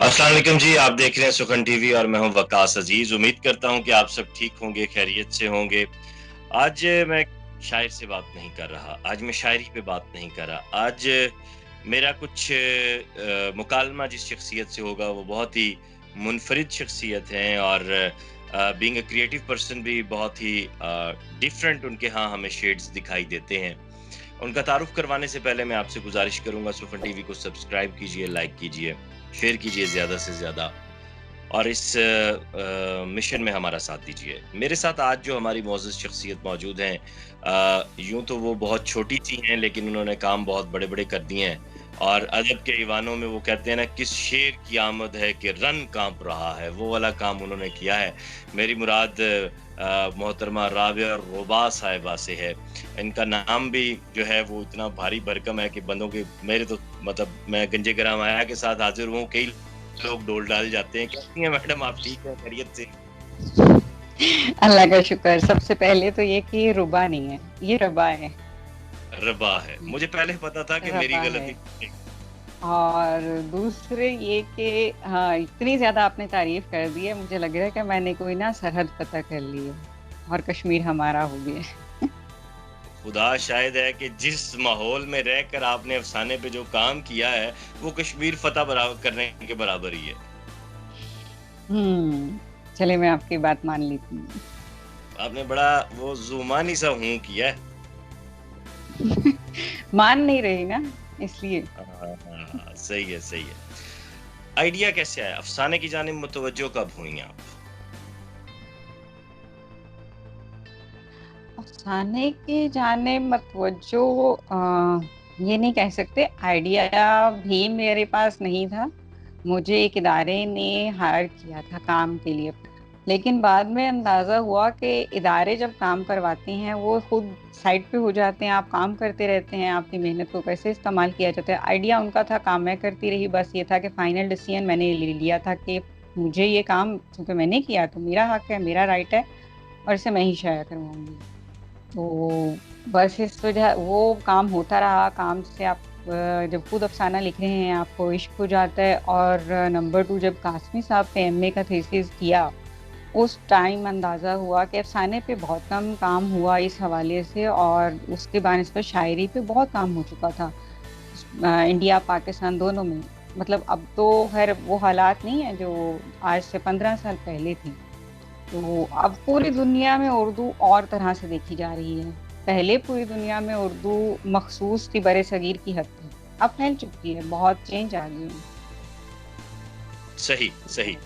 السلام علیکم جی، آپ دیکھ رہے ہیں سخن ٹی وی اور میں ہوں وقاص عزیز. امید کرتا ہوں کہ آپ سب ٹھیک ہوں گے، خیریت سے ہوں گے. آج میں شاعر سے بات نہیں کر رہا، آج میں شاعری پہ بات نہیں کر رہا. آج میرا کچھ مکالمہ جس شخصیت سے ہوگا وہ بہت ہی منفرد شخصیت ہیں اور بینگ اے کریٹو پرسن بھی بہت ہی ڈیفرنٹ ان کے ہاں ہمیں شیڈز دکھائی دیتے ہیں. ان کا تعارف کروانے سے پہلے میں آپ سے گزارش کروں گا سخن ٹی وی کو سبسکرائب کیجئے، لائک کیجئے، شیئر کیجئے زیادہ سے زیادہ اور اس مشن میں ہمارا ساتھ دیجئے. میرے ساتھ آج جو ہماری معزز شخصیت موجود ہیں، یوں تو وہ بہت چھوٹی سی ہیں لیکن انہوں نے کام بہت بڑے بڑے کر دیے ہیں. اور ادب کے ایوانوں میں وہ کہتے ہیں نا، کس شیر کی آمد ہے کہ رن کانپ رہا ہے، وہ والا کام انہوں نے کیا ہے. میری مراد محترمہ رابعہ رباح صاحبہ سے ہے. ان کا نام بھی جو ہے وہ اتنا بھاری بھرکم ہے کہ بندوں کے میرے تو مطلب میں گنجے گرام آیا کے ساتھ حاضر ہوں، کئی لوگ ڈول ڈال جاتے ہیں. کیسی ہیں میڈم آپ؟ ٹھیک ہے، خیریت سے؟ اللہ کا شکر. سب سے پہلے تو یہ کہ یہ ربا نہیں ہے، یہ ربا ہے. ربا ہے، مجھے پہلے پتا تھا کہ میری ربا ہے. غلطی. اور دوسرے یہ کہ ہاں، اتنی زیادہ آپ نے تعریف کر دی ہے، مجھے لگ رہا ہے کہ میں نے کوئی نا سرحد فتح کر لی ہے اور کشمیر ہمارا ہو گیا. خدا شاہد ہے کہ جس ماحول میں رہ کر آپ نے افسانے پہ جو کام کیا ہے وہ کشمیر فتح کرنے کے برابر ہی ہے. چلے میں آپ کی بات مان لیتی ہوں. آپ نے بڑا وہ زومانی سا ہوں کیا ہے. مان نہیں رہی نا، اس لیے. صحیح ہے، صحیح ہے. آئیڈیا کیسے آیا؟ افسانے کی جانب متوجہ کب ہوئی آپ؟ افسانے کی جانب متوجہ یہ نہیں کہہ سکتے. آئیڈیا بھی میرے پاس نہیں تھا، مجھے ایک ادارے نے ہائر کیا تھا کام کے لیے. لیکن بعد میں اندازہ ہوا کہ ادارے جب کام کرواتے ہیں وہ خود سائٹ پہ ہو جاتے ہیں، آپ کام کرتے رہتے ہیں، آپ کی محنت کو کیسے استعمال کیا جاتا ہے. آئیڈیا ان کا تھا، کام میں کرتی رہی. بس یہ تھا کہ فائنل ڈیسیژن میں نے لے لیا تھا کہ مجھے یہ کام چونکہ میں نے کیا تو میرا حق ہے، میرا رائٹ ہے اور اسے میں ہی شائع کرواؤں گی. تو بس اس وجہ وہ کام ہوتا رہا. کام سے آپ جب خود افسانہ لکھ رہے ہیں آپ کو عشق ہو جاتا ہے. اور نمبر 2 جب قاسمی صاحب پہ ایم اے کا تھیسس کیا اس ٹائم اندازہ ہوا کہ افسانے پہ بہت کم کام ہوا اس حوالے سے، اور اس کے بنسبت شاعری پہ بہت کام ہو چکا تھا انڈیا پاکستان دونوں میں. مطلب اب تو خیر وہ حالات نہیں ہیں جو آج سے 15 سال پہلے تھے. تو اب پوری دنیا میں اردو اور طرح سے دیکھی جا رہی ہے. پہلے پوری دنیا میں اردو مخصوص تھی برِ صغیر کی حد تک، اب پھیل چکی ہے، بہت چینج آ گئی ہے. صحیح صحیح.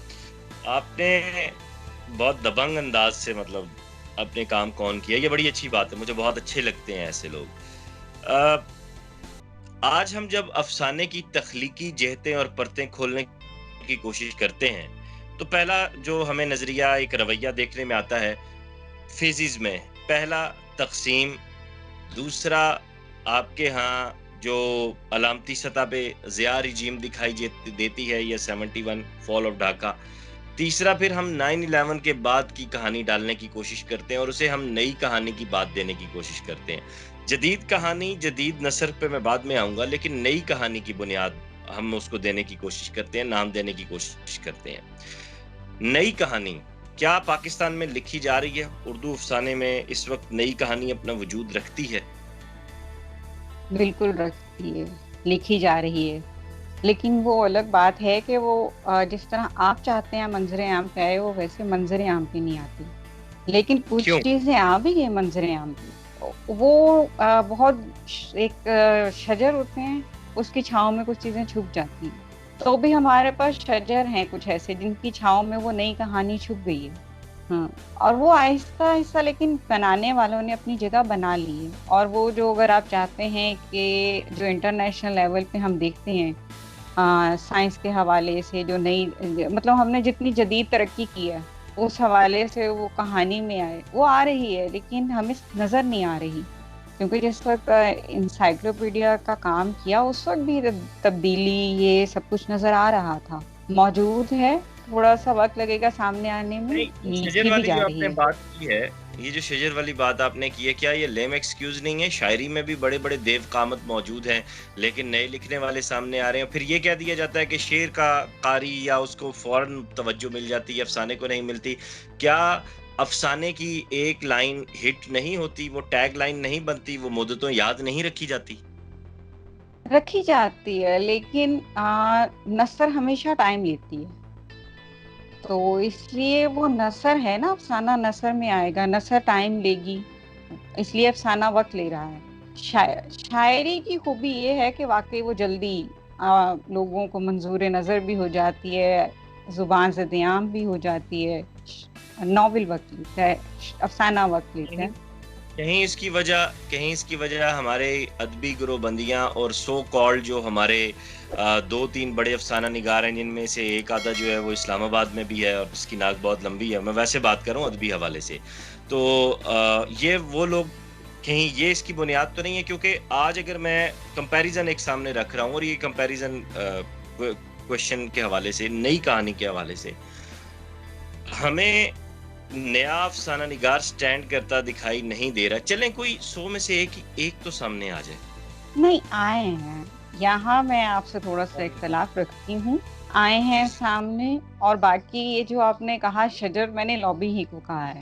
آپ نے بہت دبنگ انداز سے مطلب اپنے کام کون کیا، یہ بڑی اچھی بات ہے. مجھے بہت اچھے لگتے ہیں ایسے لوگ. آج ہم جب افسانے کی تخلیقی جہتیں اور پرتیں کھولنے کی کوشش کرتے ہیں تو پہلا جو ہمیں نظریہ ایک رویہ دیکھنے میں آتا ہے فیزز میں. پہلا تقسیم، دوسرا آپ کے ہاں جو علامتی سطح پہ ضیاء رجیم دکھائی دیتی ہے یا 71 فال آف ڈھاکہ. تیسرا پھر ہم 9/11 کے بعد کی کہانی ڈالنے کی کوشش کرتے ہیں اور اسے ہم نئی کہانی کی بات دینے کی کوشش کرتے ہیں. جدید کہانی، جدید نثر پہ میں بعد میں آؤں گا، لیکن نئی کہانی کی بنیاد ہم اس کو دینے کی کوشش کرتے ہیں، نام دینے کی کوشش کرتے ہیں. نئی کہانی کیا پاکستان میں لکھی جا رہی ہے؟ اردو افسانے میں اس وقت نئی کہانی اپنا وجود رکھتی ہے؟ بالکل رکھتی ہے، لکھی جا رہی ہے. لیکن وہ الگ بات ہے کہ وہ جس طرح آپ چاہتے ہیں منظر عام پہ آئے، وہ ویسے منظر عام پہ نہیں آتی. لیکن کچھ کیوں؟ چیزیں آ بھی گئی منظر عام پہ. وہ بہت ایک شجر ہوتے ہیں، اس کی چھاؤں میں کچھ چیزیں چھپ جاتی ہیں. تو بھی ہمارے پاس شجر ہیں کچھ ایسے جن کی چھاؤں میں وہ نئی کہانی چھپ گئی ہے. ہاں، اور وہ آہستہ آہستہ لیکن بنانے والوں نے اپنی جگہ بنا لی ہے. اور وہ جو اگر آپ چاہتے ہیں کہ جو انٹرنیشنل لیول پہ ہم دیکھتے ہیں سائنس کے حوالے سے جو نئی مطلب ہم نے جتنی جدید ترقی کی ہے اس حوالے سے وہ کہانی میں آئے، وہ آ رہی ہے لیکن ہمیں نظر نہیں آ رہی. کیونکہ جس وقت انسائکلوپیڈیا کا کام کیا اس وقت بھی تبدیلی یہ سب کچھ نظر آ رہا تھا، موجود ہے. تھوڑا سا وقت لگے گا سامنے آنے میں، نہیں، شجر لکھی بھی والی جا جو آپ رہی نے ہے. بات کی ہے یہ جو شجر والی بات آپ نے کی ہے، کیا یہ لیم ایکسکیوز نہیں ہے؟ شاعری میں بھی بڑے بڑے دیو قامت موجود ہیں، لیکن نئے لکھنے والے سامنے آ رہے ہیں، پھر یہ کہہ دیا جاتا ہے کہ شعر کا قاری یا اس کو فوراً توجہ مل جاتی ہے، افسانے کو نہیں ملتی۔ کیا افسانے کی ایک لائن ہٹ نہیں ہوتی، وہ ٹیگ لائن نہیں بنتی، وہ مدتوں یاد نہیں رکھی جاتی؟ رکھی جاتی ہے، لیکن نثر ہمیشہ ٹائم لیتی ہے، تو اس لیے وہ نثر ہے نا، افسانہ نثر میں آئے گا، نثر ٹائم لے گی، اس لیے افسانہ وقت لے رہا ہے۔ شاعری کی خوبی یہ ہے کہ واقعی وہ جلدی لوگوں کو منظور نظر بھی ہو جاتی ہے، زبان سے عام بھی ہو جاتی ہے۔ ناول وقت لیتا ہے، افسانہ وقت لیتا کہیں ہے۔ کہیں اس کی وجہ ہمارے ادبی گروہ بندیاں اور سو کالڈ جو ہمارے دو تین بڑے افسانہ نگار ہیں، جن میں سے ایک آدھا جو ہے وہ اسلام آباد میں بھی ہے اور اس کی ناک بہت لمبی ہے، میں ویسے بات کروں ادبی حوالے سے، تو یہ وہ لوگ، کہیں یہ اس کی بنیاد تو نہیں ہے؟ کیونکہ آج اگر میں کمپیریزن ایک سامنے رکھ رہا ہوں، اور یہ کمپیریزن کوشچن کے حوالے سے، نئی کہانی کے حوالے سے، ہمیں نیا افسانہ نگار سٹینڈ کرتا دکھائی نہیں دے رہا۔ چلیں کوئی 100 میں سے ایک تو سامنے آ جائے۔ نہیں آئے ہیں، یہاں میں آپ سے تھوڑا سا اختلاف رکھتی ہوں، آئے ہیں پلیز۔ سامنے، اور باقی یہ جو آپ نے کہا شجر، میں نے لابی ہی کو کہا ہے،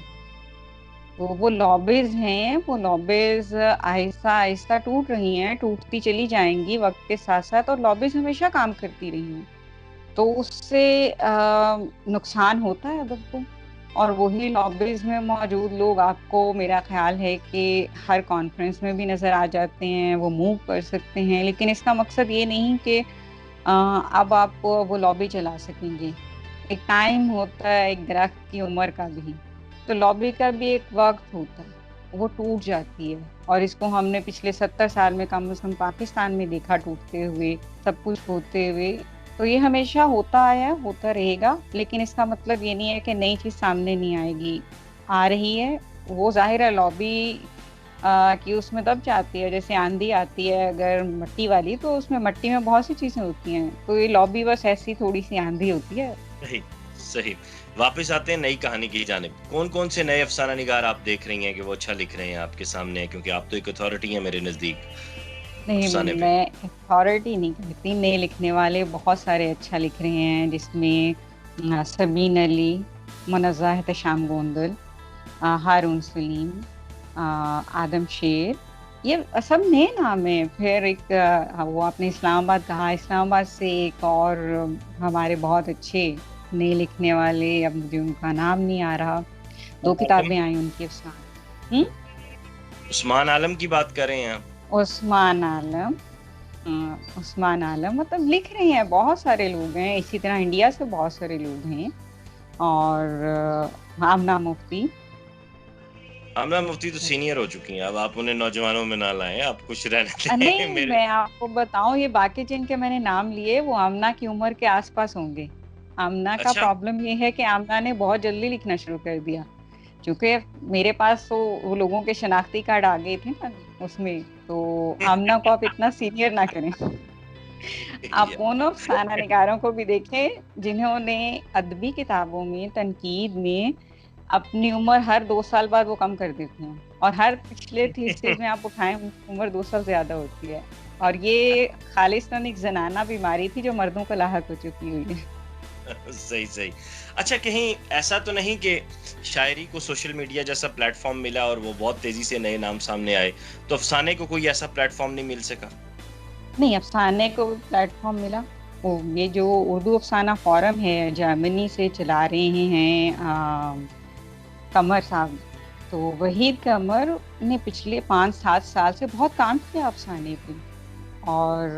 تو وہ لابیز ہیں، وہ لابیز آہستہ آہستہ ٹوٹ رہی ہیں، ٹوٹتی چلی جائیں گی وقت کے ساتھ ساتھ، اور لابیز ہمیشہ کام کرتی رہی ہیں، تو اس سے نقصان ہوتا ہے ادب کو، اور وہی لابیز میں موجود لوگ آپ کو، میرا خیال ہے کہ ہر کانفرنس میں بھی نظر آ جاتے ہیں، وہ موو کر سکتے ہیں، لیکن اس کا مقصد یہ نہیں کہ اب آپ وہ لابی چلا سکیں گے۔ ایک ٹائم ہوتا ہے ایک درخت کی عمر کا بھی، تو لابی کا بھی ایک وقت ہوتا ہے، وہ ٹوٹ جاتی ہے، اور اس کو ہم نے پچھلے 70 سال میں کم از کم پاکستان میں دیکھا ٹوٹتے ہوئے، سب کچھ ہوتے ہوئے، تو یہ ہمیشہ ہوتا آیا، ہوتا رہے گا، لیکن اس کا مطلب یہ نہیں ہے کہ نئی چیز سامنے نہیں آئے گی، آ رہی ہے۔ وہ ظاہر ہے لابی کہ اس میں دب جاتی ہے، جیسے آندھی آتی ہے اگر مٹی والی، تو اس میں مٹی میں بہت سی چیزیں ہوتی ہیں، تو یہ لابی بس ایسی تھوڑی سی آندھی ہوتی ہے۔ صحیح، صحیح۔ واپس آتے ہیں نئی کہانی کی جانب۔ کون کون سے نئے افسانہ نگار آپ دیکھ رہی ہیں کہ وہ اچھا لکھ رہے ہیں، آپ کے سامنے ہیں؟ کیونکہ آپ تو ایک اتھارٹی ہیں میرے نزدیک نہیں، افسانے پہ۔ میں اتھارٹی نہیں کہتی، نئے لکھنے والے بہت سارے اچھا لکھ رہے ہیں، جس میں سمین علی، منزہ احتشام گوندل، ہارون سلیم، آدم شیر، یہ سب نئے نام ہیں۔ پھر ایک وہ آپ نے اسلام آباد کہا، اسلام آباد سے ایک اور ہمارے بہت اچھے نئے لکھنے والے، اب مجھے ان کا نام نہیں آ رہا، 2 عالم، کتابیں آئی ان کی افسانے۔ عثمان عالم کی بات کر رہے ہیں آپ؟ عثمان عالم، عثمان عالم مطلب لکھ رہے ہیں، بہت سارے لوگ ہیں، اسی طرح انڈیا سے بہت سارے لوگ ہیں، اور آمنہ مفتی۔ آمنہ مفتی تو سینئر ہو چکی ہیں، اب آپ انہیں نوجوانوں میں نہ لائیں، آپ خوش رہنے دیں نہیں، میرے۔ میں آپ کو بتاؤں، یہ باقی جن کے میں نے نام لیے وہ آمنہ کی عمر کے آس پاس ہوں گے۔ آمنہ کا اچھا، پرابلم یہ ہے کہ آمنہ نے بہت جلدی لکھنا شروع کر دیا، چونکہ میرے پاس تو وہ لوگوں کے شناختی کارڈ آ گئے تھے نا اس میں، تو آمنہ کو آپ اتنا سینئر نہ کریں۔ آپ ان افسانہ نگاروں کو بھی دیکھیں جنہوں نے ادبی کتابوں میں، تنقید میں، اپنی عمر ہر 2 سال بعد وہ کم کر دیتے ہیں، اور ہر پچھلے تھیسز میں آپ اٹھائیں ان کی عمر 2 سال زیادہ ہوتی ہے، اور یہ خالصتاً ایک زنانہ بیماری تھی جو مردوں کو لاحق ہو چکی ہوئی ہے۔ صحیح، صحیح۔ اچھا، کہیں ایسا تو نہیں کہ شاعری کو سوشل میڈیا جیسا پلیٹ فارم ملا اور وہ بہت تیزی سے نئے نام سامنے آئے، تو افسانے کو کوئی ایسا پلیٹ فارم نہیں مل سکا؟ نہیں، افسانے کو پلیٹ فارم ملا، یہ جو اردو افسانہ فورم ہے، جرمنی سے چلا رہے ہیں قمر صاحب، تو وحید قمر نے پچھلے 5-7 سال سے بہت کام کیا افسانے پہ، اور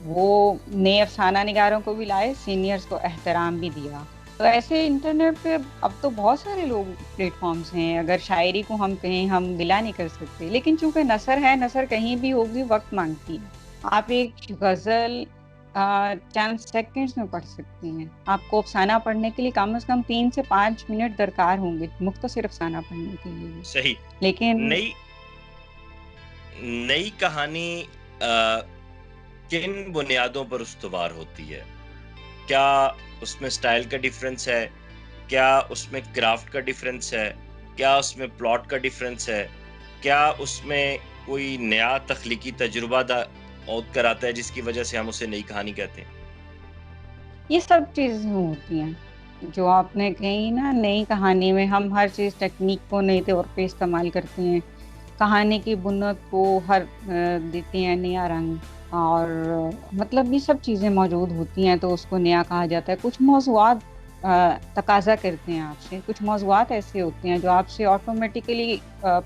وہ نئے افسانہ نگاروں کو بھی لائے، سینئرز کو احترام بھی دیا، تو ایسے انٹرنیٹ پہ اب تو بہت سارے لوگ پلیٹ فارمز ہیں، اگر شاعری کو ہم کہیں ہم گلا نہیں کر سکتے، لیکن چونکہ نثر ہے، نثر کہیں بھی ہوگی، وقت مانگتی ہے۔ آپ ایک غزل چند سیکنڈز میں پڑھ سکتی ہیں، آپ کو افسانہ پڑھنے کے لیے کم از کم 3 سے 5 منٹ درکار ہوں گے، مختصر افسانہ پڑھنے کے لیے، صحیح۔ لیکن نئی نئی کہانی کن بنیادوں پر استوار ہوتی ہے؟ کیا اس میں سٹائل کا ڈیفرنس ہے؟ کیا اس میں کرافٹ کا ڈیفرنس ہے؟ کیا اس میں پلاٹ کا ڈیفرنس ہے؟ کیا اس میں کوئی نیا تخلیقی تجربہ عود کر آتا ہے جس کی وجہ سے ہم اسے نئی کہانی کہتے ہیں؟ یہ سب چیزیں ہوتی ہیں جو آپ نے کہی نا. نئی کہانی میں ہم ہر چیز ٹیکنیک کو نئے طور پہ استعمال کرتے ہیں. کہانی کی بنیاد کو ہر دیتے ہیں نیا رنگ، اور مطلب یہ سب چیزیں موجود ہوتی ہیں تو اس کو نیا کہا جاتا ہے. کچھ موضوعات تقاضا کرتے ہیں آپ سے، کچھ موضوعات ایسے ہوتے ہیں جو آپ سے آٹومیٹیکلی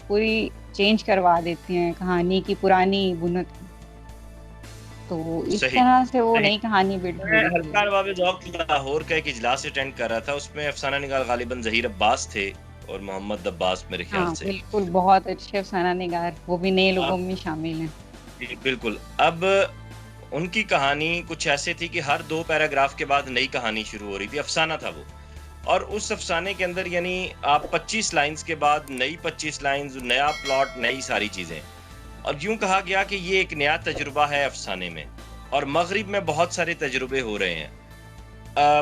پوری چینج کروا دیتے ہیں کہانی کی پرانی بنیاد کی. تو اس صحیح طرح سے وہ صحیح. نئی کہانی بلڈ ہو میں رہی ہے. ہلکا باب ذوق لاہور کا ایک اجلاس اٹینڈ کر رہا تھا، اس میں افسانہ نگار غالباً ظہیر عباس تھے اور محمد عباس میرے خیال ہاں سے. بالکل، بہت اچھے افسانہ نگار، وہ بھی نئے لوگوں میں شامل ہیں. جی بالکل. اب ان کی کہانی کچھ ایسے تھی کہ ہر 2 پیراگراف کے بعد نئی کہانی شروع ہو رہی تھی. افسانہ تھا وہ، اور اس افسانے کے اندر یعنی آپ 25 لائنز کے بعد نئی 25 لائنز، نیا پلاٹ، نئی ساری چیزیں. اور یوں کہا گیا کہ یہ ایک نیا تجربہ ہے افسانے میں، اور مغرب میں بہت سارے تجربے ہو رہے ہیں.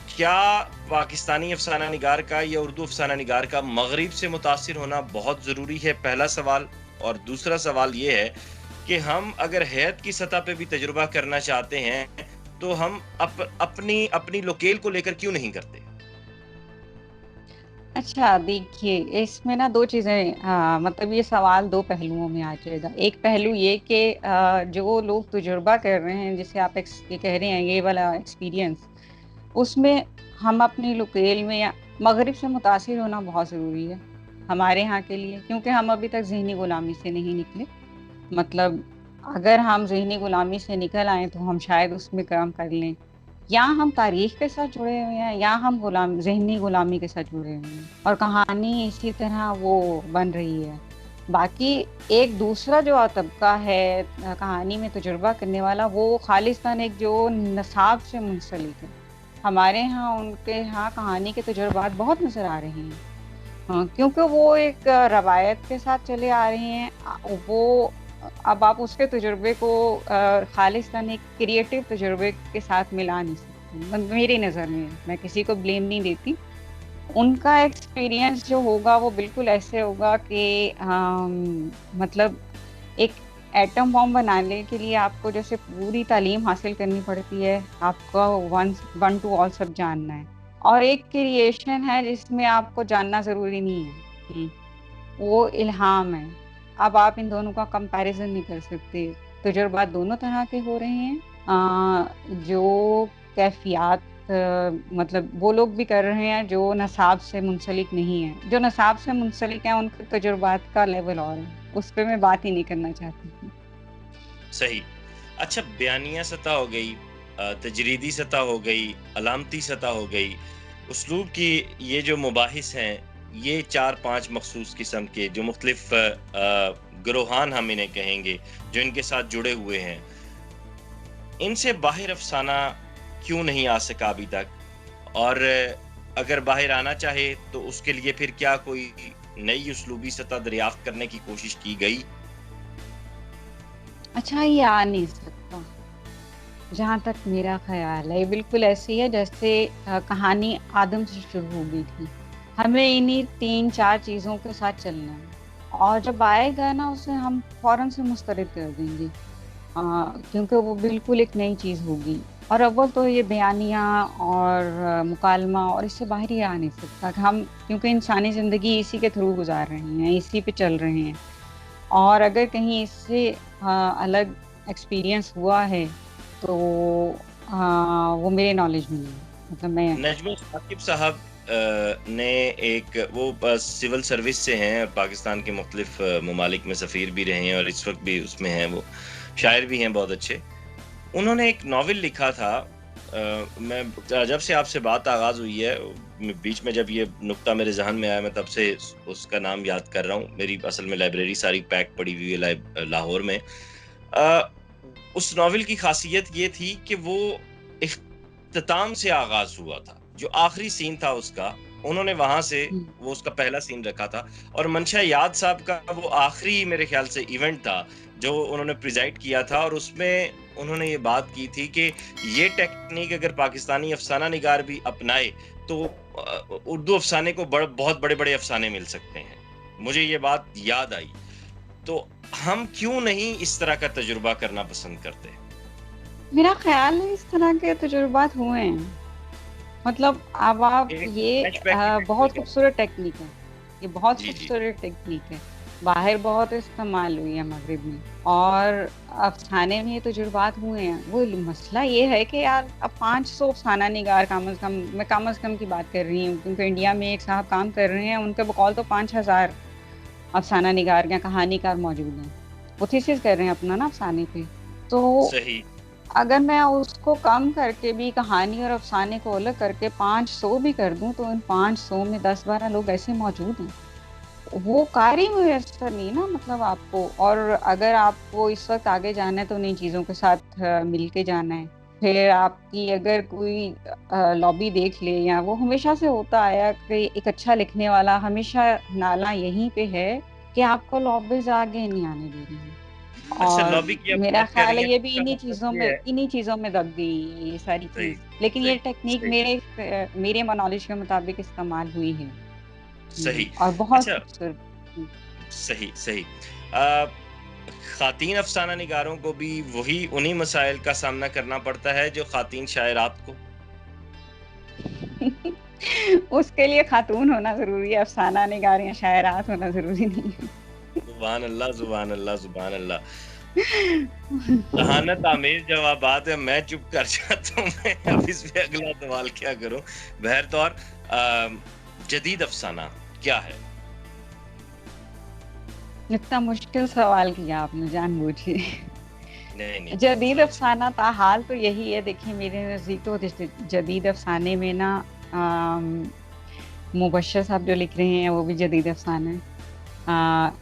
کیا پاکستانی افسانہ نگار کا یا اردو افسانہ نگار کا مغرب سے متاثر ہونا بہت ضروری ہے؟ پہلا سوال. اور دوسرا سوال یہ ہے کہ ہم اگر حیات کی سطح پہ بھی تجربہ کرنا چاہتے ہیں تو ہم اپنی لوکیل کو لے کر کیوں نہیں کرتے؟ اچھا دیکھیے، اس میں نا 2 چیزیں، مطلب یہ سوال 2 پہلوؤں میں آ جائے گا. ایک پہلو یہ کہ جو لوگ تجربہ کر رہے ہیں، جسے آپ یہ کہہ رہے ہیں یہ والا ایکسپیرینس، اس میں ہم اپنی لوکیل میں یا مغرب سے متاثر ہونا بہت ضروری ہے ہمارے ہاں کے لیے، کیونکہ ہم ابھی تک ذہنی غلامی سے نہیں نکلے. مطلب اگر ہم ذہنی غلامی سے نکل آئیں تو ہم شاید اس میں کام کر لیں. یا ہم تاریخ کے ساتھ جڑے ہوئے ہیں یا ہم ذہنی غلامی کے ساتھ جڑے ہوئے ہیں، اور کہانی اسی طرح وہ بن رہی ہے. باقی ایک دوسرا جو طبقہ ہے کہانی میں تجربہ کرنے والا، وہ خالصتاً ایک جو نصاب سے منسلک ہے. ہمارے ہاں ان کے ہاں کہانی کے تجربات بہت نظر آ رہے ہیں. کیونکہ وہ ایک روایت کے ساتھ چلے آ رہے ہیں. وہ اب آپ اس کے تجربے کو خالصتاً ایک کریٹو تجربے کے ساتھ ملا نہیں سکتے میری نظر میں کسی کو بلیم نہیں دیتی. ان کا ایکسپیرینس جو ہوگا وہ بالکل ایسے ہوگا کہ مطلب ایک ایٹم بام بنانے کے لیے آپ کو جیسے پوری تعلیم حاصل کرنی پڑتی ہے، آپ کو 1 to all سب جاننا ہے. اور ایک کریشن ہے جس میں آپ کو جاننا ضروری نہیں ہے، وہ الہام ہے. اب آپ ان دونوں کا کمپیریزن نہیں کر سکتے. تجربات دونوں طرح کے ہو رہے ہیں. جو کیفیات مطلب وہ لوگ بھی کر رہے ہیں جو نصاب سے منسلک نہیں ہیں. جو نصاب سے منسلک ہیں ان کے تجربات کا لیول اور ہے، اس پہ میں بات ہی نہیں کرنا چاہتی. صحیح. اچھا، بیانیہ سطح ہو گئی، تجریدی سطح ہو گئی، علامتی سطح ہو گئی، اسلوب کی یہ جو مباحث ہیں، یہ 4-5 مخصوص قسم کے جو مختلف گروہان ہم انہیں کہیں گے جو ان کے ساتھ جڑے ہوئے ہیں، ان سے باہر افسانہ کیوں نہیں آ سکا ابھی تک؟ اور اگر باہر آنا چاہے تو اس کے لیے پھر کیا کوئی نئی اسلوبی سطح دریافت کرنے کی کوشش کی گئی؟ اچھا، یہ آ نہیں سکتا جہاں تک میرا خیال ہے. بالکل ایسی ہے جیسے کہانی آدم سے شروع ہو گئی تھی. ہمیں انہی 3-4 چیزوں کے ساتھ چلنا ہے، اور جب آئے گا نا اسے ہم فوراً سے مسترد کر دیں گے، کیونکہ وہ بالکل ایک نئی چیز ہوگی. اور اول تو یہ بیانیہ اور مکالمہ اور اس سے باہر ہی آ نہیں سکتا کہ ہم، کیونکہ انسانی زندگی اسی کے تھرو گزار رہے ہیں، اسی پہ چل رہے ہیں. اور اگر کہیں اس سے الگ ایکسپیرینس ہوا ہے تو وہ میرے نالج میں نہیں ہے. مطلب میں نجم ثاقب صاحب نے ایک، وہ سول سروس سے ہیں، پاکستان کے مختلف ممالک میں سفیر بھی رہے ہیں اور اس وقت بھی اس میں ہیں، وہ شاعر بھی ہیں بہت اچھے. انہوں نے ایک ناول لکھا تھا. میں جب سے آپ سے بات آغاز ہوئی ہے، بیچ میں جب یہ نقطہ میرے ذہن میں آیا، میں تب سے اس کا نام یاد کر رہا ہوں. میری اصل میں لائبریری ساری پیک پڑی ہوئی ہے لاہور میں. اس ناول کی خاصیت یہ تھی کہ وہ اختتام سے آغاز ہوا تھا. جو آخری سین تھا اس کا، انہوں نے وہاں سے وہ اس کا پہلا سین رکھا تھا. اور منشا یاد صاحب کا وہ آخری میرے خیال سے ایونٹ تھا جو انہوں نے پریزائڈ کیا تھا، اور اس میں انہوں نے یہ بات کی تھی کہ یہ ٹیکنیک اگر پاکستانی افسانہ نگار بھی اپنائے تو اردو افسانے کو بہت بڑے بڑے افسانے مل سکتے ہیں. مجھے یہ بات یاد آئی. تو ہم کیوں نہیں اس طرح کا تجربہ کرنا پسند کرتے؟ میرا خیال ہے اس طرح کے تجربات ہوئے ہیں. مطلب اب آپ یہ بہت خوبصورت ٹیکنیک ہے, یہ بہت خوبصورت ٹیکنیک ہے, باہر بہت استعمال ہوئی ہے مغرب میں, اور افسانے میں یہ تجربات ہوئے ہیں. وہ مسئلہ یہ ہے کہ یار اب 500 افسانہ نگار کم از کم کی بات کر رہی ہوں, کیونکہ انڈیا میں ایک صاحب کام کر رہے ہیں, ان کے بقول تو 5000 افسانہ نگار یا کہانی کار موجود ہیں, وہ تھیسس کر رہے ہیں اپنا نا افسانے پہ. تو صحیح, اگر میں اس کو کم کر کے بھی کہانی اور افسانے کو الگ کر کے 500 بھی کر دوں, تو ان 500 میں 10-12 لوگ ایسے موجود ہیں, وہ کاری میسر نہیں نا مطلب آپ کو. اور اگر آپ کو اس وقت آگے جانا ہے تو نئی چیزوں کے ساتھ مل کے جانا ہے. پھر آپ کی اگر کوئی لابی دیکھ لے, یا وہ ہمیشہ سے ہوتا آیا کہ ایک اچھا لکھنے والا ہمیشہ نالا یہیں پہ ہے کہ آپ کو لابیز آگے نہیں آنے دے رہی ہیں. اچھا اور لابی کی آپ میرا بات کر خیال رہی ہے ہیں, یہ تو بھی اس کا مطلب یہ ہے انہی چیزوں میں دب گئی یہ ساری صحیح چیز. لیکن یہ ٹیکنیک صحیح میرے نالج کے مطابق استعمال ہوئی ہے. صحیح. اور بہت اچھا خوبصورت. صحیح. خواتین افسانہ نگاروں کو بھی انہی مسائل کا سامنا کرنا پڑتا ہے جو خواتین شاعرات کو؟ اس کے لیے خاتون ہونا ضروری ہے, افسانہ نگار یا شاعرات ہونا ضروری نہیں ہے. سبحان اللہ سبحان اللہ سبحان اللہ. ذہانت آمیز جوابات ہے, میں چپ کر جاتا ہوں. میں اب اس پہ اگلا سوال کیا کروں. بہرطور جدید افسانہ کیا ہے؟ اتنا مشکل سوال کیا آپ نے جان بوجھ. نہیں جدید افسانہ تاحال تو یہی ہے. دیکھیں میرے نزدیک تو جدید افسانے میں نا مبشر صاحب جو لکھ رہے ہیں وہ بھی جدید افسانہ ہے.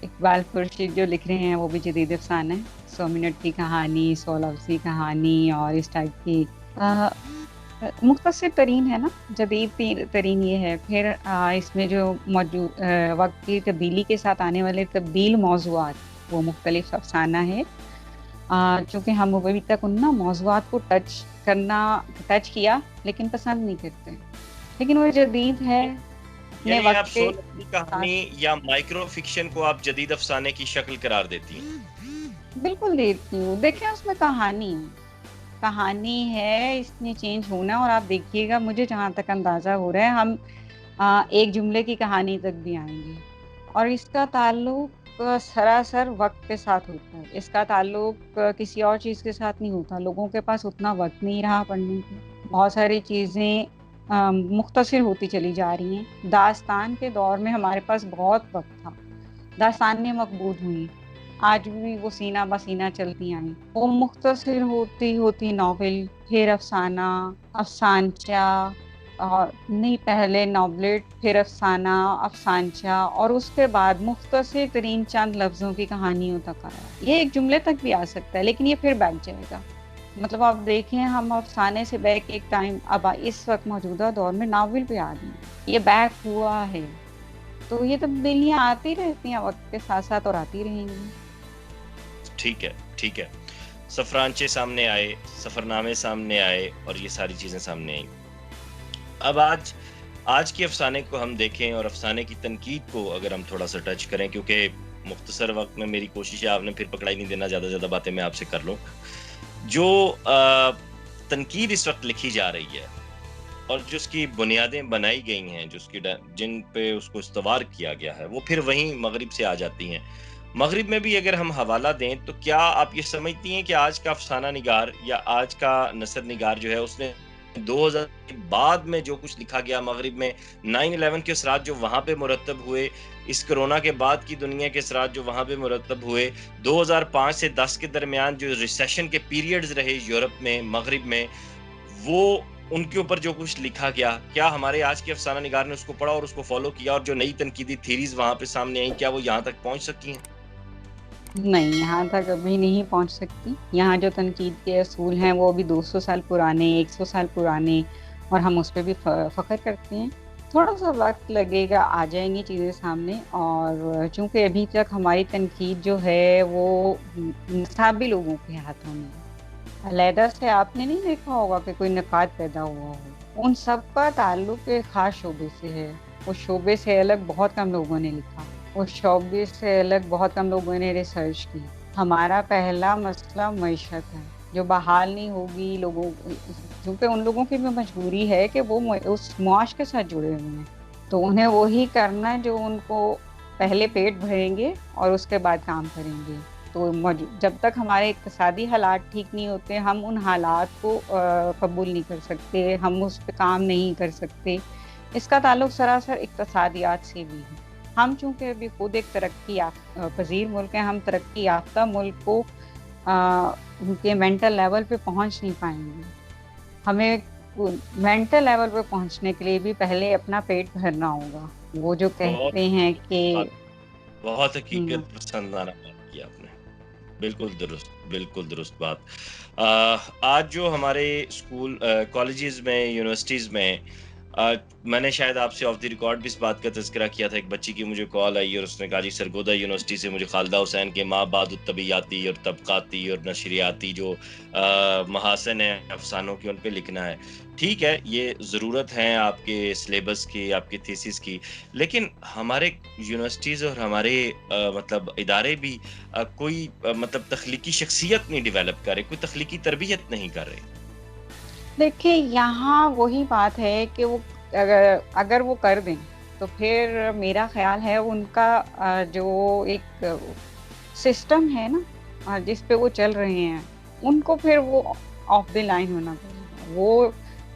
اقبال خورشید جو لکھ رہے ہیں وہ بھی جدید افسانہ ہے. 100 منٹ کی کہانی, 100 لفظی کہانی, اور اس ٹائپ کی مختصر ترین ہے نا, جدید ترین یہ ہے. پھر اس میں جو موجود وقت کی تبدیلی کے ساتھ آنے والے تبدیل موضوعات, وہ مختلف افسانہ ہے. چونکہ ہم ابھی تک ان موضوعات کو ٹچ کیا لیکن پسند نہیں کرتے, لیکن وہ جدید ہے. یعنی آپ 100 لفظی کہانی یا مائکرو فکشن کو آپ جدید افسانے کی شکل قرار دیتی ہیں؟ بالکل دیتی ہوں. دیکھیں اس میں کہانی ہے, اس نے چینج ہونا. اور آپ دیکھیے گا, مجھے جہاں تک اندازہ ہو رہا ہے ہم ایک جملے کی کہانی تک بھی آئیں گے, اور اس کا تعلق سراسر وقت کے ساتھ ہوتا ہے. اس کا تعلق کسی اور چیز کے ساتھ نہیں ہوتا. لوگوں کے پاس اتنا وقت نہیں رہا پڑھنے کی, بہت ساری چیزیں مختصر ہوتی چلی جا رہی ہیں. داستان کے دور میں ہمارے پاس بہت وقت تھا, داستانیں مقبول ہوئی, آج بھی وہ سینہ بسینہ چلتی آئیں. وہ مختصر ہوتی ناول, پھر افسانہ, افسانچہ, اور نہیں پہلے ناولٹ, پھر افسانہ, افسانچہ, اور اس کے بعد مختصر ترین چند لفظوں کی کہانیوں تک آیا. یہ ایک جملے تک بھی آ سکتا ہے, لیکن یہ پھر بیٹھ جائے گا. مطلب آپ دیکھیں, ہم افسانے سے بیک ایک ٹائم اب اس وقت موجودہ دور میں ناول پہ آ گئے, یہ بیک ہوا ہے. تو یہ تبدیلیاں آتی رہتی ہیں وقت کے ساتھ ساتھ, اور آتی رہیں گی. ٹھیک ہے. سفرانچے سامنے آئے, سفرنامے سامنے آئے, اور یہ ساری چیزیں سامنے آئیں. اب آج کی افسانے کو ہم دیکھیں, اور افسانے کی تنقید کو اگر ہم تھوڑا سا ٹچ کریں, کیونکہ مختصر وقت میں میری کوشش ہے آپ نے پھر پکڑائی نہیں دینا, زیادہ باتیں میں آپ سے کر لوں. جو تنقید اس وقت لکھی جا رہی ہے, اور جس کی بنیادیں بنائی گئی ہیں, جن پہ اس کو استوار کیا گیا ہے, وہ پھر وہیں مغرب سے آ جاتی ہیں. مغرب میں بھی اگر ہم حوالہ دیں تو کیا آپ یہ سمجھتی ہیں کہ آج کا افسانہ نگار یا آج کا نثر نگار جو ہے, اس نے 2000 کے بعد میں جو کچھ لکھا گیا مغرب میں, 9/11 کے اثرات جو وہاں پہ مرتب ہوئے, اس کرونا کے بعد کی دنیا کے اثرات جو وہاں پہ مرتب ہوئے, 2005 سے 10 کے درمیان جو ریسیشن کے پیریڈز رہے یورپ میں, مغرب میں, وہ ان کے اوپر جو کچھ لکھا گیا, کیا ہمارے آج کے افسانہ نگار نے اس کو پڑھا اور اس کو فالو کیا, اور جو نئی تنقیدی تھیریز وہاں پہ سامنے آئیں, کیا وہ یہاں تک پہنچ سکی ہیں؟ نہیں, یہاں تک ابھی نہیں پہنچ سکتی. یہاں جو تنقید کے اصول ہیں وہ بھی 200 سال پرانے, 100 سال پرانے, اور ہم اس پہ بھی فخر کرتے ہیں. تھوڑا سا وقت لگے گا, آ جائیں گی چیزیں سامنے. اور چونکہ ابھی تک ہماری تنقید جو ہے وہ نصابی لوگوں کے ہاتھوں میں ہے, علیحدہ سے آپ نے نہیں دیکھا ہوگا کہ کوئی نکات پیدا ہوا ہو، ان سب کا تعلق ایک خاص شعبے سے ہے. اس شعبے سے الگ بہت کم لوگوں نے لکھا، اس شعبے سے الگ بہت کم لوگوں نے ریسرچ کی. ہمارا پہلا مسئلہ معیشت ہے جو بحال نہیں ہوگی لوگوں، کیونکہ ان لوگوں کی بھی مجبوری ہے کہ وہ اس معاش کے ساتھ جڑے ہوئے ہیں، تو انہیں وہی کرنا ہے جو ان کو پہلے پیٹ بھریں گے اور اس کے بعد کام کریں گے. تو جب تک ہمارے اقتصادی حالات ٹھیک نہیں ہوتے ہم ان حالات کو قبول نہیں کر سکتے، ہم اس پہ کام نہیں کر سکتے. اس کا تعلق سراسر اقتصادیات سے بھی ہے. ہم چونکہ ابھی خود ایک ترقی پذیر ملک ہیں، ہم ترقی یافتہ ملک کو ان کے مینٹل لیول پہ پہنچ نہیں پائیں گے. ہمیں مینٹل لیول پہ پہنچنے کے لیے بھی پہلے اپنا پیٹ بھرنا ہوگا. وہ جو بہت کہتے ہیں کہ بہت حقیقت پسندانہ بات کی آپ نے. بالکل درست، بالکل درست بات. آج جو ہمارے اسکول، کالجز میں، یونیورسٹیز میں، میں نے شاید آپ سے آف دی ریکارڈ بھی اس بات کا تذکرہ کیا تھا. ایک بچی کی مجھے کال آئی اور اس نے کہا جی سرگودا یونیورسٹی سے مجھے خالدہ حسین کے ما بعد الطبیعیاتی اور طبقاتی اور نشریاتی جو محاسن ہیں افسانوں کی، ان پہ لکھنا ہے. ٹھیک ہے، یہ ضرورت ہے آپ کے سلیبس کی، آپ کی تھیسس کی، لیکن ہمارے یونیورسٹیز اور ہمارے مطلب ادارے بھی کوئی مطلب تخلیقی شخصیت نہیں ڈیولپ کر رہے، کوئی تخلیقی تربیت نہیں کر رہے. دیکھیں یہاں وہی بات ہے کہ وہ اگر وہ کر دیں تو پھر میرا خیال ہے ان کا جو ایک سسٹم ہے نا جس پہ وہ چل رہے ہیں ان کو پھر وہ آف دی لائن ہونا پڑے گا. وہ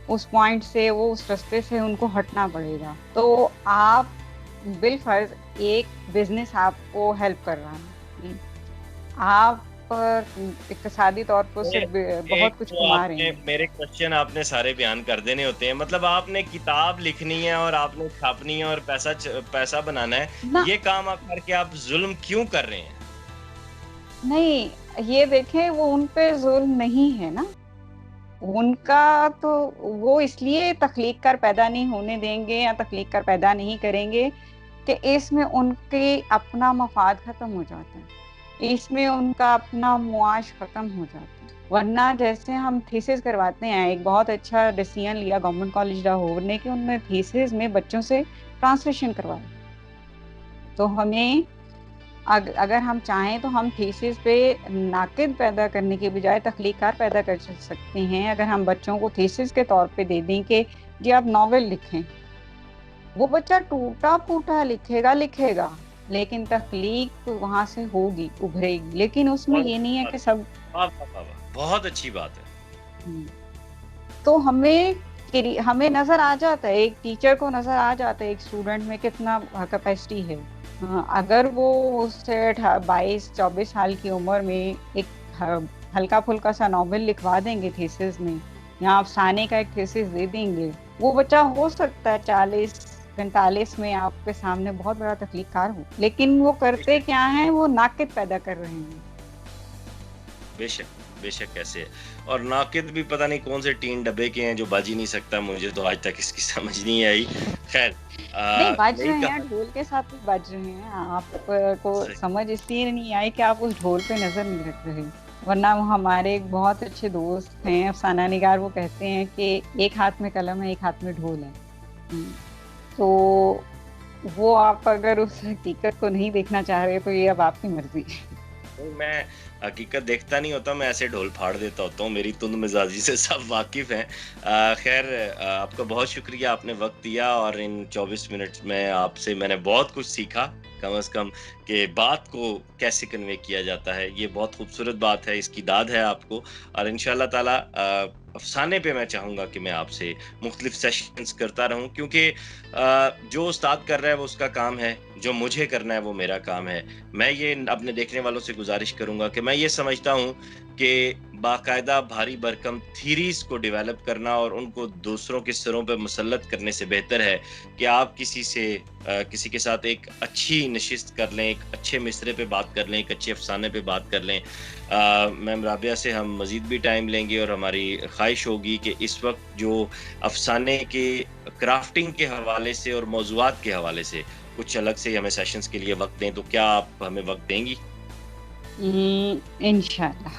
اس پوائنٹ سے، وہ اس رستے سے ان کو ہٹنا پڑے گا. تو آپ بالفرض ایک بزنس آپ کو ہیلپ کر رہا ہے، آپ اقتصادی طور پر اس سے بہت کچھ کما رہے ہیں. میرے کوشچن آپ نے سارے بیان کر دینے ہوتے ہیں. مطلب آپ نے کتاب لکھنی ہے اور آپ نے چھاپنی ہے اور پیسہ بنانا ہے، یہ کام آپ کر کے آپ ظلم کیوں کر رہے ہیں؟ نہیں، یہ دیکھیں وہ ان پہ ظلم نہیں ہے نا. ان کا تو وہ اس لیے تخلیق کر پیدا نہیں ہونے دیں گے یا تخلیق کر پیدا نہیں کریں گے کہ اس میں ان کے اپنا مفاد ختم ہو جاتا ہے، اس میں ان کا اپنا معاش ختم ہو جاتا ہے. ورنہ جیسے ہم تھیسس کرواتے ہیں، ایک بہت اچھا ڈیسیژن لیا گورنمنٹ کالج لاہور نے کہ ان میں تھیسس میں بچوں سے ٹرانسلیشن کروایا. تو ہمیں اگر ہم چاہیں تو ہم تھیسس پہ ناقد پیدا کرنے کے بجائے تخلیقات پیدا کر سکتے ہیں. اگر ہم بچوں کو تھیسس کے طور پہ دے دیں کہ جی آپ ناول لکھیں، وہ بچہ ٹوٹا پھوٹا لکھے گا لیکن تخلیق وہاں سے ہوگی، ابھرے گی. لیکن اس میں یہ نہیں ہے کہ سب بہت اچھی بات ہے. تو ہمیں نظر آ جاتا ہے، ایک ٹیچر کو نظر آ جاتا ہے ایک اسٹوڈنٹ میں کتنا کیپیسٹی ہے. اگر وہ اس سے 22-24 سال کی عمر میں ایک ہلکا پھلکا سا ناول لکھوا دیں گے تھیسس میں، یا افسانے کا ایک تھیسس دے دیں گے، وہ بچہ ہو سکتا ہے 40-45 میں آپ کے سامنے بہت بڑا تخلیق کار ہو. لیکن وہ کرتے کیا ہیں؟ وہ ناقد پیدا کر رہے ہیں. بے شک ایسے. اور ناقد بھی پتہ نہیں کون سے ٹین ڈبے کے ہیں جو بج ہی نہیں سکتا. مجھے تو آج تک اس کی سمجھ نہیں آئی. خیر نہیں بج رہے ہیں، ڈھول کے ساتھ بھی بج رہے ہیں. آپ کو سمجھ اس لیے نہیں آئی کہ آپ اس ڈھول پہ نظر نہیں رکھ رہے. ورنہ وہ ہمارے ایک بہت اچھے دوست ہیں افسانہ نگار، وہ کہتے ہیں کہ ایک ہاتھ میں قلم ہے، ایک ہاتھ میں ڈھول ہے. تو وہ آپ اگر اس حقیقت کو نہیں دیکھنا چاہ رہے تو یہ اب آپ کی مرضی ہے. میں حقیقت دیکھتا نہیں ہوتا، میں ایسے ڈھول پھاڑ دیتا ہوتا ہوں. میری تند مزاجی سے سب واقف ہیں. خیر آپ کا بہت شکریہ، آپ نے وقت دیا اور ان 24 منٹ میں آپ سے میں نے بہت کچھ سیکھا کم از کم، کہ بات کو کیسے کنوے کیا جاتا ہے. یہ بہت خوبصورت بات ہے، اس کی داد ہے آپ کو. اور انشاءاللہ تعالی افسانے پہ میں چاہوں گا کہ میں آپ سے مختلف سیشنز کرتا رہوں، کیونکہ جو استاد کر رہا ہے وہ اس کا کام ہے، جو مجھے کرنا ہے وہ میرا کام ہے. میں یہ اپنے دیکھنے والوں سے گزارش کروں گا کہ میں یہ سمجھتا ہوں کہ باقاعدہ بھاری بھرکم تھیریز کو ڈیولپ کرنا اور ان کو دوسروں کے سروں پہ مسلط کرنے سے بہتر ہے کہ آپ کسی کے ساتھ ایک اچھی نشست کر لیں، ایک اچھے مصرے پہ بات کر لیں، ایک اچھے افسانے پہ بات کر لیں. میم رابعہ سے ہم مزید بھی ٹائم لیں گے اور ہماری خواہش ہوگی کہ اس وقت جو افسانے کے کرافٹنگ کے حوالے سے اور موضوعات کے حوالے سے کچھ الگ سے ہمیں سیشنز کے لیے وقت دیں، تو کیا آپ ہمیں وقت دیں گی؟ انشاءاللہ.